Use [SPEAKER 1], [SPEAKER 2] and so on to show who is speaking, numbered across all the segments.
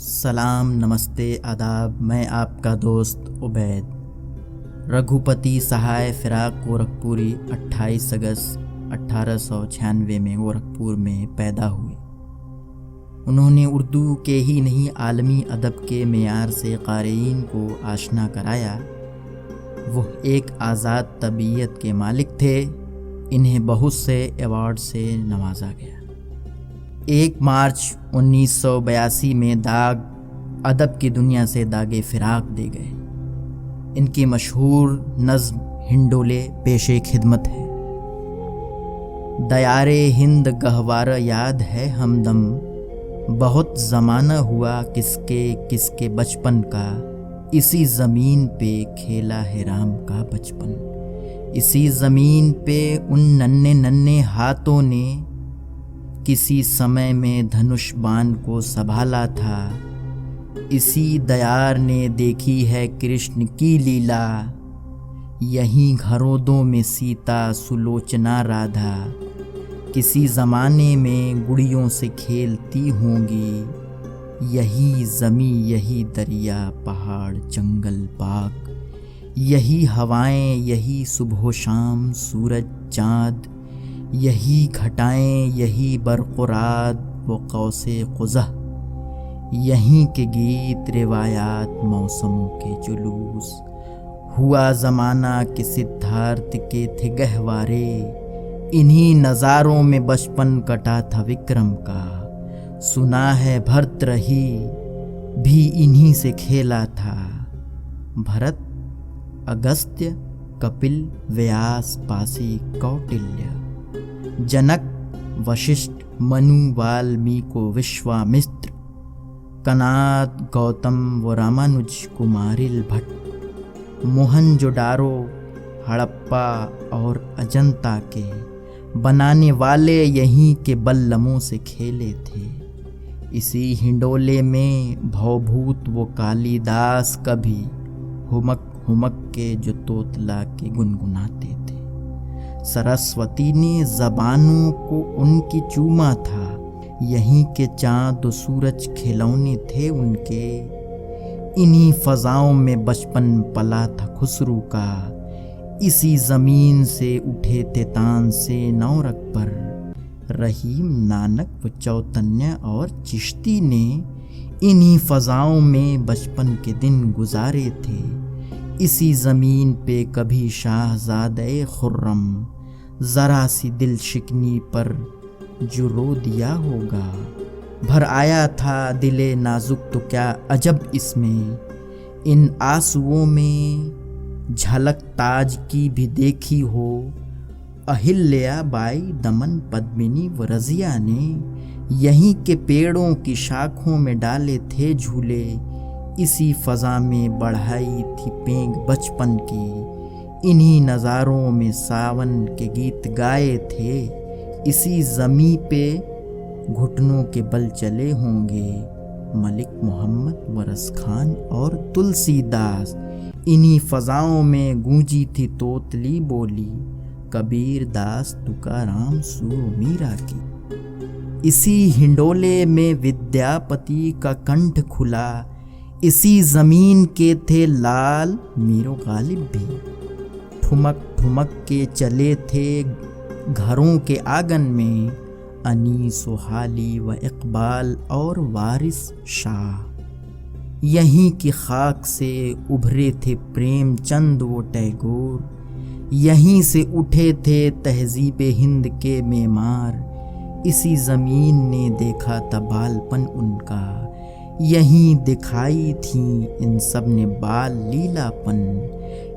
[SPEAKER 1] सलाम, नमस्ते, आदाब। मैं आपका दोस्त उबैद। रघुपति सहाय फिराक गोरखपुरी 28 अगस्त 1896 में गोरखपुर में पैदा हुए। उन्होंने उर्दू के ही नहीं आलमी अदब के मेयार से क़ारीन को आशना कराया। वो एक आज़ाद तबीयत के मालिक थे। इन्हें बहुत से अवार्ड से नवाजा गया। 1 मार्च 1982 में दाग अदब की दुनिया से दागे फिराक दे गए। इनकी मशहूर नज़्म हिंडोले पेशे खिदमत है। दयारे हिंद गहवार याद है हमदम, बहुत ज़माना हुआ किसके किसके बचपन का, इसी ज़मीन पे खेला है राम का बचपन। इसी ज़मीन पे उन नन्हे नन्हे हाथों ने किसी समय में धनुष बाण को संभाला था। इसी दयार ने देखी है कृष्ण की लीला, यहीं घरों में सीता सुलोचना राधा। किसी ज़माने में गुड़ियों से खेलती होंगी, यही ज़मीं यही दरिया पहाड़ जंगल बाग। यही हवाएं यही सुबह शाम सूरज चाँद, यही घटाएं यही बरक़ुरात व कौसे क़ुज़ह। यहीं के गीत रिवायात मौसमों के जुलूस। हुआ ज़माना कि सिद्धार्थ के थे गहवारे, इन्हीं नज़ारों में बचपन कटा था विक्रम का। सुना है भरत रही भी इन्हीं से खेला था। भरत अगस्त्य कपिल व्यास पासी कौटिल्य, जनक वशिष्ठ मनु वाल्मीकि विश्वामित्र, कनाद गौतम व रामानुज कुमारिल भट्ट। मोहनजोदारो हड़प्पा और अजंता के बनाने वाले यहीं के बल्लमों से खेले थे। इसी हिंडोले में भवभूत वो कालिदास कभी हुमक हुमक के जो तोतला के गुनगुनाते थे। सरस्वती ने ज़बानों को उनकी चूमा था, यहीं के चाँद व सूरज खिलौने थे उनके। इन्हीं फ़ज़ाओं में बचपन पला था खुसरू का, इसी ज़मीन से उठे थे तानसे नौरक पर। रहीम नानक व चौतन्य और चिश्ती ने इन्हीं फ़ज़ाओं में बचपन के दिन गुजारे थे। इसी ज़मीन पे कभी शाहज़ादे खुर्रम ज़रा सी दिल शिकनी पर जो रो दिया होगा। भर आया था दिले नाजुक तो क्या अजब इसमें, इन आंसुओं में झलक ताज की भी देखी हो। अहिल्या बाई दमन पद्मिनी व रज़िया ने यहीं के पेड़ों की शाखों में डाले थे झूले। इसी फ़ज़ा में बढ़ाई थी पेंग बचपन की, इन्हीं नज़ारों में सावन के गीत गाए थे। इसी ज़मीं पे घुटनों के बल चले होंगे मलिक मोहम्मद वरस खान और तुलसीदास। इन्हीं फ़ज़ाओं में गूंजी थी तोतली बोली, कबीर दास तुकाराम सूर मीरा की। इसी हिंडोले में विद्यापति का कंठ खुला, इसी ज़मीन के थे लाल मीरो गालिब भी। ठुमक ठुमक के चले थे घरों के आंगन में, अनीस व हाली व इकबाल और वारिस शाह। यहीं की खाक से उभरे थे प्रेमचंद व टैगोर, यहीं से उठे थे तहज़ीब हिंद के मेमार। इसी ज़मीन ने देखा था बालपन उनका, यहीं दिखाई थी इन सब ने बाल लीलापन।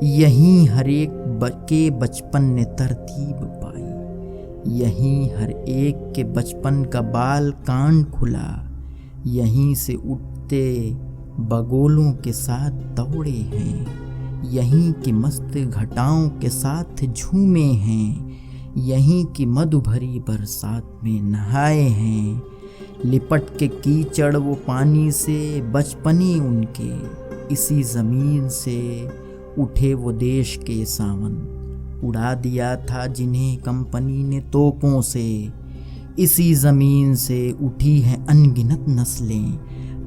[SPEAKER 1] यहीं हर एक के बचपन ने तरतीब पाई, यहीं हर एक के बचपन का बाल कांड खुला। यहीं से उठते बगोलों के साथ दौड़े हैं, यहीं की मस्त घटाओं के साथ झूमे हैं। यहीं की मधु भरी बरसात में नहाए हैं, लिपट के कीचड़ वो पानी से बचपने उनके। इसी ज़मीन से उठे वो देश के सावन, उड़ा दिया था जिन्हें कंपनी ने तोपों से। इसी ज़मीन से उठी हैं अनगिनत नस्लें,